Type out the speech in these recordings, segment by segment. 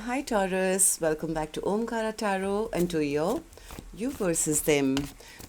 Hi Taurus, welcome back to Omkaratarot and to you versus them.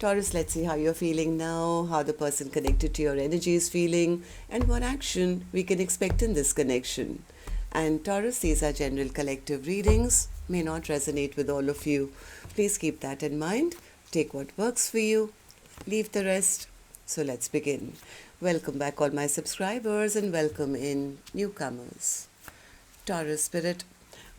Taurus, let's see how you're feeling now, how the person connected to your energy is feeling, and what action we can expect in this connection. And Taurus, these are general collective readings, may not resonate with all of you. Please keep that in mind. Take what works for you, leave the rest. So let's begin. Welcome back all my subscribers and welcome in newcomers. Taurus Spirit.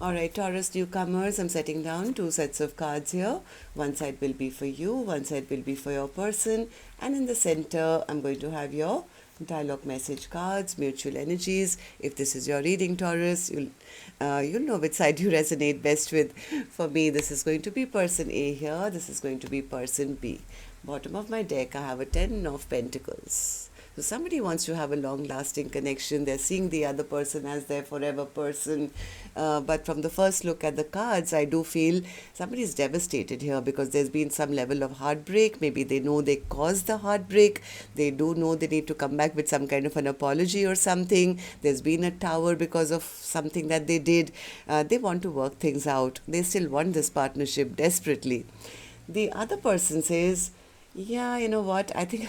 Alright, Taurus newcomers, I'm setting down 2 sets of cards here. One side will be for you, one side will be for your person, and in the center, I'm going to have your dialogue message cards, mutual energies. If this is your reading, Taurus, you'll know which side you resonate best with. For me, this is going to be person A here, this is going to be person B. Bottom of my deck, I have a 10 of Pentacles. So somebody wants to have a long-lasting connection. They're seeing the other person as their forever person. But from the first look at the cards, I do feel somebody is devastated here because there's been some level of heartbreak. Maybe they know they caused the heartbreak. They do know they need to come back with some kind of an apology or something. There's been a tower because of something that they did. They want to work things out. They still want this partnership desperately. The other person says, yeah, you know what, I think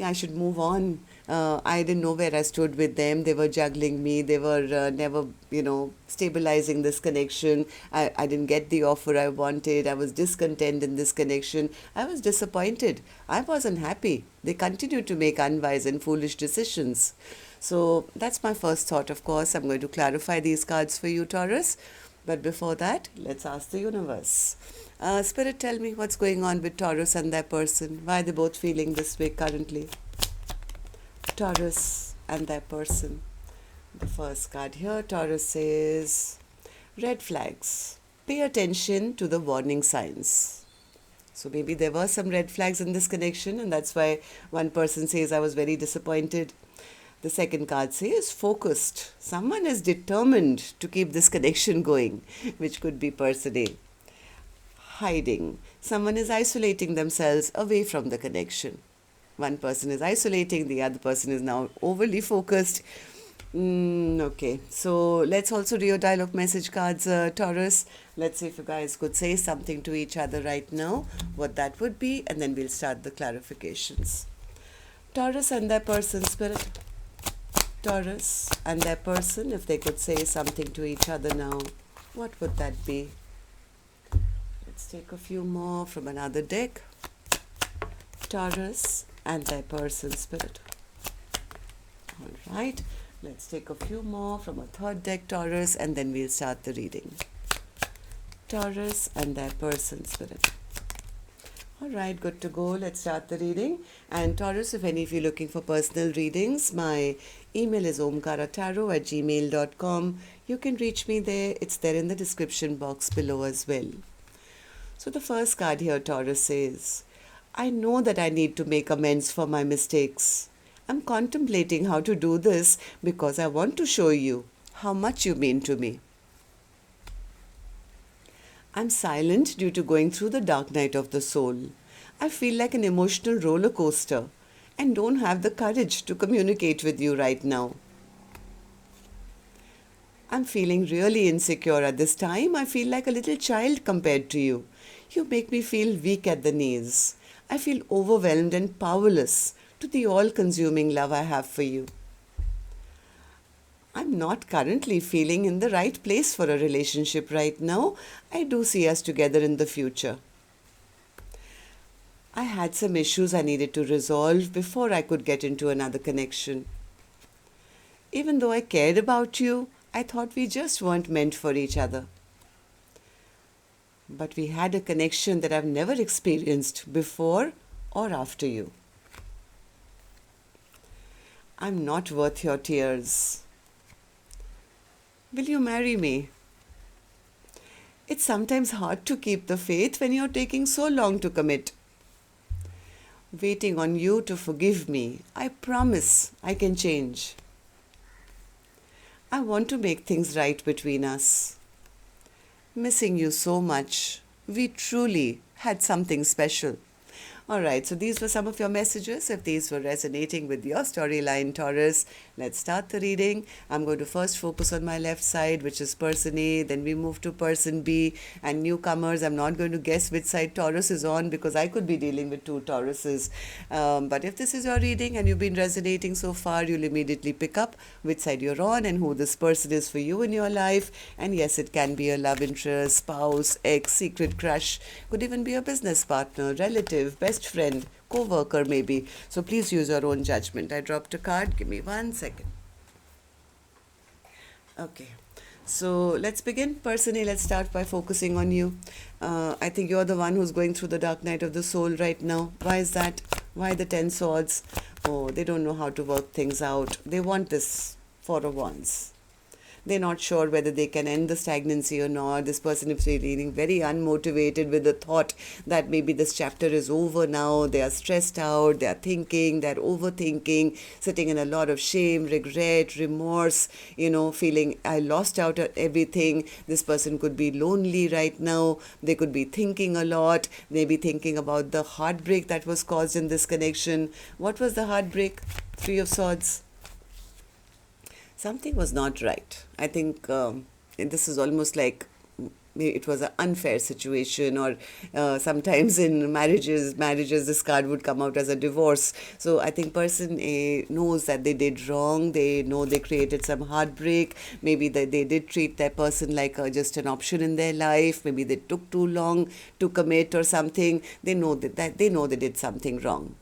I should move on. I didn't know where I stood with them. They were juggling me. They were never, stabilizing this connection. I didn't get the offer I wanted. I was discontent in this connection. I was disappointed. I wasn't happy. They continued to make unwise and foolish decisions. So that's my first thought, of course. I'm going to clarify these cards for you, Taurus. But before that, let's ask the universe. Spirit, tell me what's going on with Taurus and their person. Why are they both feeling this way currently? Taurus and their person. The first card here, Taurus says, red flags. Pay attention to the warning signs. So maybe there were some red flags in this connection, and that's why one person says, I was very disappointed. The second card says focused. Someone is determined to keep this connection going, which could be person A. Hiding. Someone is isolating themselves away from the connection. One person is isolating, the other person is now overly focused. Okay, so let's also do your dialogue message cards, Taurus. Let's see if you guys could say something to each other right now, what that would be, and then we'll start the clarifications. Taurus and their person, Spirit. Taurus and their person, if they could say something to each other now, what would that be? Let's take a few more from another deck. Taurus and their person, Spirit. All right, let's take a few more from a third deck, Taurus, and then we'll start the reading. Taurus and their person, Spirit. All right, good to go. Let's start the reading. And Taurus, if any of you are looking for personal readings, my email is omkaratarot@gmail.com. You can reach me there. It's there in the description box below as well. So the first card here, Taurus, says, I know that I need to make amends for my mistakes. I'm contemplating how to do this because I want to show you how much you mean to me. I'm silent due to going through the dark night of the soul. I feel like an emotional roller coaster and don't have the courage to communicate with you right now. I'm feeling really insecure at this time. I feel like a little child compared to you. You make me feel weak at the knees. I feel overwhelmed and powerless to the all-consuming love I have for you. I'm not currently feeling in the right place for a relationship right now. I do see us together in the future. I had some issues I needed to resolve before I could get into another connection. Even though I cared about you, I thought we just weren't meant for each other. But we had a connection that I've never experienced before or after you. I'm not worth your tears. Will you marry me? It's sometimes hard to keep the faith when you're taking so long to commit. Waiting on you to forgive me. I promise I can change. I want to make things right between us. Missing you so much. We truly had something special. Alright, so these were some of your messages. If these were resonating with your storyline, Taurus, Let's start the reading. I'm going to first focus on my left side, which is person A, then we move to person B, and newcomers, I'm not going to guess which side Taurus is on because I could be dealing with two Tauruses. But if this is your reading and you've been resonating so far, you'll immediately pick up which side you're on and who this person is for you in your life. And yes, it can be a love interest, spouse, ex, secret crush, could even be a business partner, relative, best friend, co-worker maybe. So please use your own judgment. I dropped a card. Give me 1 second. Okay. So let's begin. Personally, let's start by focusing on you. I think you're the one who's going through the dark night of the soul right now. Why is that? Why the 10 swords? Oh, they don't know how to work things out. They want this for a once. They're not sure whether they can end the stagnancy or not. This person is feeling very unmotivated with the thought that maybe this chapter is over now. They are stressed out, they are thinking, they're overthinking, sitting in a lot of shame, regret, remorse, feeling I lost out on everything. This person could be lonely right now. They could be thinking a lot, maybe thinking about the heartbreak that was caused in this connection. What was the heartbreak? 3 of Swords. Something was not right. I think this is almost like it was an unfair situation, or sometimes in marriages, this card would come out as a divorce. So I think person A knows that they did wrong. They know they created some heartbreak. Maybe they did treat that person like just an option in their life. Maybe they took too long to commit or something. They know that they know they did something wrong.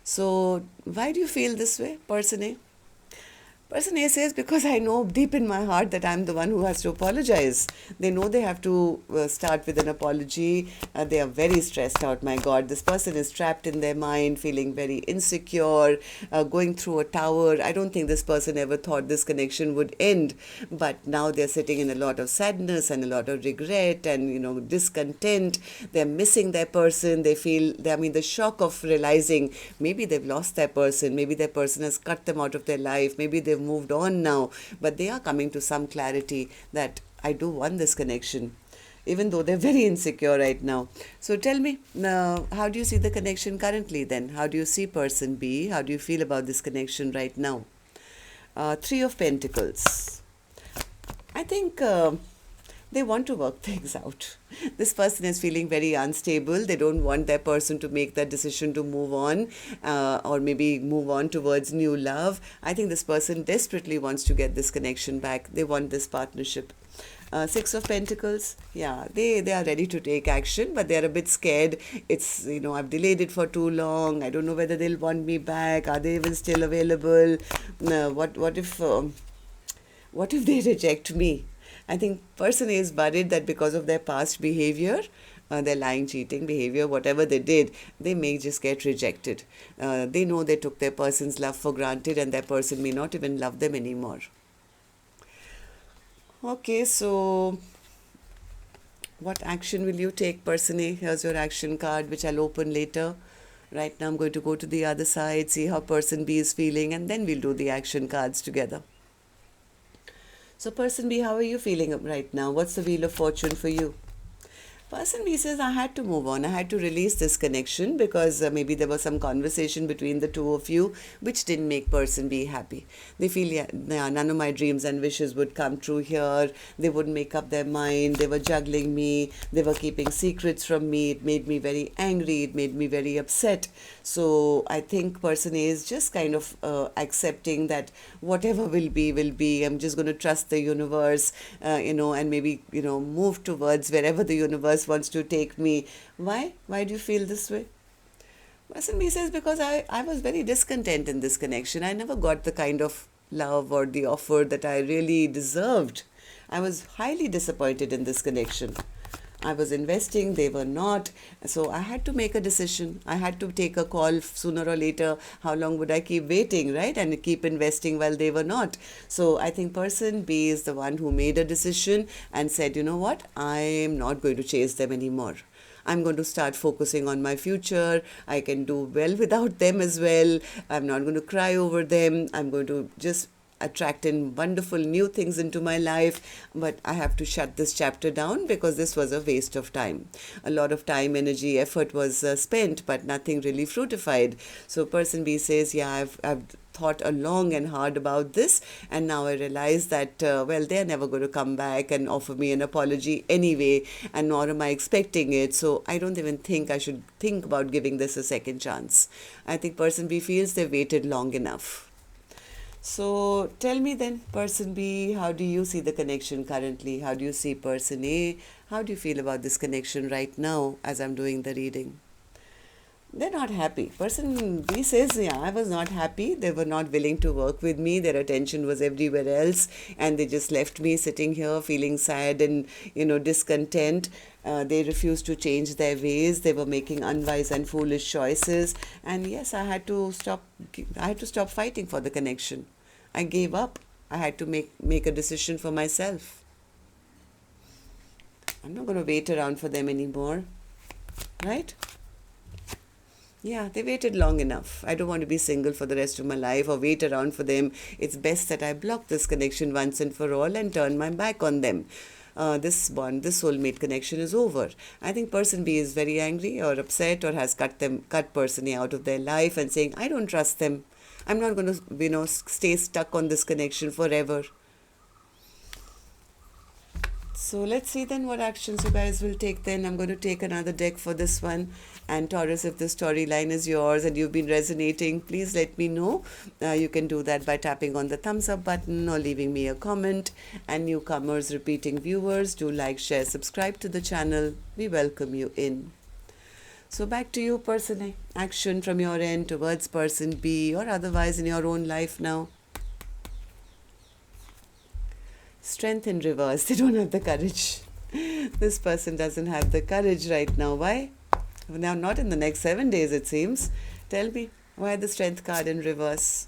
So why do you feel this way, person A? Person A says, because I know deep in my heart that I'm the one who has to apologize. They know they have to start with an apology. They are very stressed out. My God, this person is trapped in their mind, feeling very insecure, going through a tower. I don't think this person ever thought this connection would end. But now they're sitting in a lot of sadness and a lot of regret and, discontent. They're missing their person. They feel, the shock of realizing maybe they've lost their person. Maybe their person has cut them out of their life. Maybe they've moved on now, but they are coming to some clarity that I do want this connection, even though they're very insecure right now. So tell me, how do you see the connection currently then? How do you see person B? How do you feel about this connection right now? 3 of Pentacles. I think they want to work things out. This person is feeling very unstable. They don't want their person to make that decision to move on or maybe move on towards new love. I think this person desperately wants to get this connection back. They want this partnership. 6 of Pentacles, yeah, they are ready to take action, but they're a bit scared. It's, I've delayed it for too long. I don't know whether they'll want me back. Are they even still available? What if they reject me? I think person A is worried that because of their past behavior, their lying, cheating behavior, whatever they did, they may just get rejected. They know they took their person's love for granted and their person may not even love them anymore. Okay, so what action will you take, person A? Here's your action card, which I'll open later. Right now I'm going to go to the other side, see how person B is feeling, and then we'll do the action cards together. So person B, how are you feeling right now? What's the Wheel of Fortune for you? Person B says, I had to move on. I had to release this connection because maybe there was some conversation between the two of you which didn't make person B happy. They feel, none of my dreams and wishes would come true here. They wouldn't make up their mind. They were juggling me. They were keeping secrets from me. It made me very angry. It made me very upset. So I think person A is just kind of accepting that whatever will be. I'm just going to trust the universe, and maybe, move towards wherever the universe wants to take me. Why? Why do you feel this way? Person B says, because I was very discontent in this connection. I never got the kind of love or the offer that I really deserved. I was highly disappointed in this connection. I was investing, they were not. So I had to make a decision. I had to take a call sooner or later. How long would I keep waiting, right? And keep investing while they were not. So I think person B is the one who made a decision and said, you know what? I'm not going to chase them anymore. I'm going to start focusing on my future. I can do well without them as well. I'm not going to cry over them. I'm going to just attracting wonderful new things into my life, but I have to shut this chapter down because this was a waste of time. A lot of time, energy, effort was spent, but nothing really fruitified. So person B says, yeah, I've thought a long and hard about this, and now I realize that well, they're never going to come back and offer me an apology anyway, and nor am I expecting it, so I don't even think I should think about giving this a second chance. I think person B feels they've waited long enough. So tell me then, person B, how do you see the connection currently? How do you see person A? How do you feel about this connection right now as I'm doing the reading? They're not happy. Person B says, yeah, I was not happy. They were not willing to work with me. Their attention was everywhere else, and they just left me sitting here feeling sad and, discontent. They refused to change their ways. They were making unwise and foolish choices. And yes, I had to stop fighting for the connection. I gave up. I had to make a decision for myself. I'm not going to wait around for them anymore. Right? Yeah, they waited long enough. I don't want to be single for the rest of my life or wait around for them. It's best that I block this connection once and for all and turn my back on them. This soulmate connection is over. I think person B is very angry or upset or has cut person A out of their life and saying, I don't trust them. I'm not going to, stay stuck on this connection forever. So let's see then what actions you guys will take then. I'm going to take another deck for this one. And Taurus, if the storyline is yours and you've been resonating, please let me know. You can do that by tapping on the thumbs up button or leaving me a comment. And newcomers, repeating viewers, do like, share, subscribe to the channel. We welcome you in. So back to you, person A. Action from your end towards person B or otherwise in your own life now. Strength in reverse. They don't have the courage. This person doesn't have the courage right now. Why? Now, not in the next 7 days, it seems. Tell me, why the Strength card in reverse?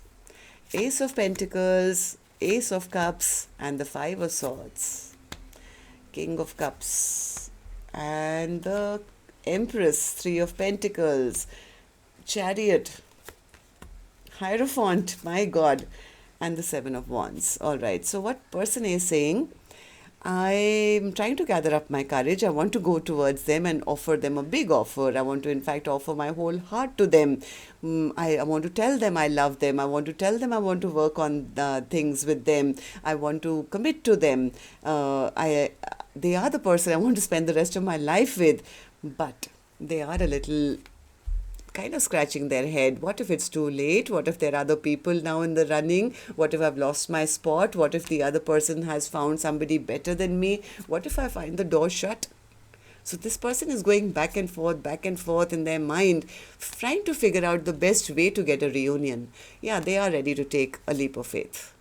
Ace of Pentacles, Ace of Cups, and the Five of Swords. King of Cups, and the Empress, Three of Pentacles, Chariot, Hierophant, my God, and the Seven of Wands. All right, so what person is saying, I'm trying to gather up my courage. I want to go towards them and offer them a big offer. I want to, in fact, offer my whole heart to them. I want to tell them I love them. I want to tell them I want to work on things with them. I want to commit to them. They are the person I want to spend the rest of my life with. But they are a little kind of scratching their head. What if it's too late? What if there are other people now in the running? What if I've lost my spot? What if the other person has found somebody better than me? What if I find the door shut? So this person is going back and forth in their mind, trying to figure out the best way to get a reunion. Yeah, they are ready to take a leap of faith.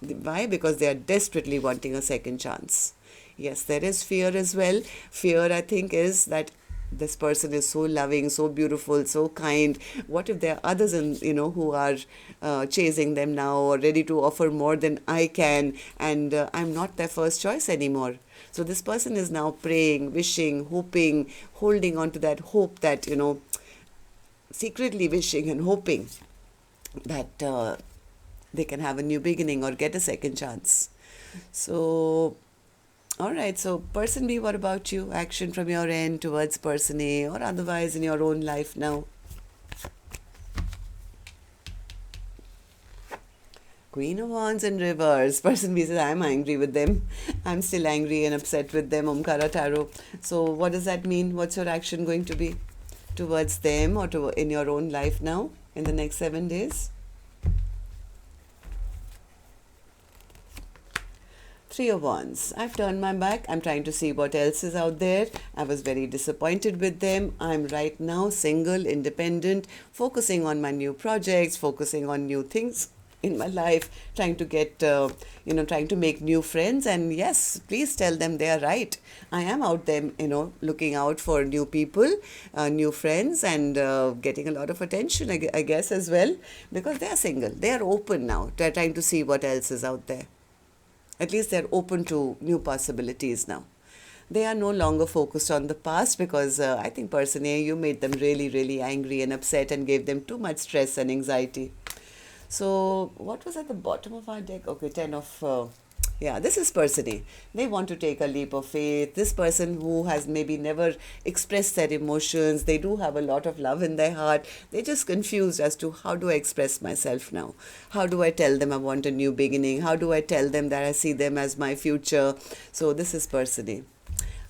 Why? Because they are desperately wanting a second chance. Yes, there is fear as well. Fear, I think, is that this person is so loving, so beautiful, so kind. What if there are others who are chasing them now or ready to offer more than I can, and I'm not their first choice anymore? So this person is now praying, wishing, hoping, holding on to that hope that, secretly wishing and hoping that they can have a new beginning or get a second chance. So all right, so person B, what about you? Action from your end towards person A or otherwise in your own life now. Queen of Wands in reverse. Person B says, I'm angry with them. I'm still angry and upset with them, Omkaratarot. So what does that mean? What's your action going to be towards them or in your own life now in the next 7 days? Three of Wands. I've turned my back. I'm trying to see what else is out there. I was very disappointed with them. I'm right now single, independent, focusing on my new projects, focusing on new things in my life, trying to get, trying to make new friends. And yes, please tell them they are right. I am out there, looking out for new people, new friends, and getting a lot of attention, I guess, as well, because they are single. They are open now. They're trying to see what else is out there. At least they're open to new possibilities now. They are no longer focused on the past because I think person A, you made them really, really angry and upset and gave them too much stress and anxiety. So what was at the bottom of our deck? Okay, 10 of... yeah, this is person A. They want to take a leap of faith. This person who has maybe never expressed their emotions, they do have a lot of love in their heart. They're just confused as to how do I express myself now? How do I tell them I want a new beginning? How do I tell them that I see them as my future? So this is person A.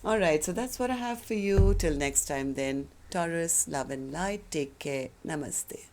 All right, so that's what I have for you. Till next time then. Taurus, love and light. Take care. Namaste.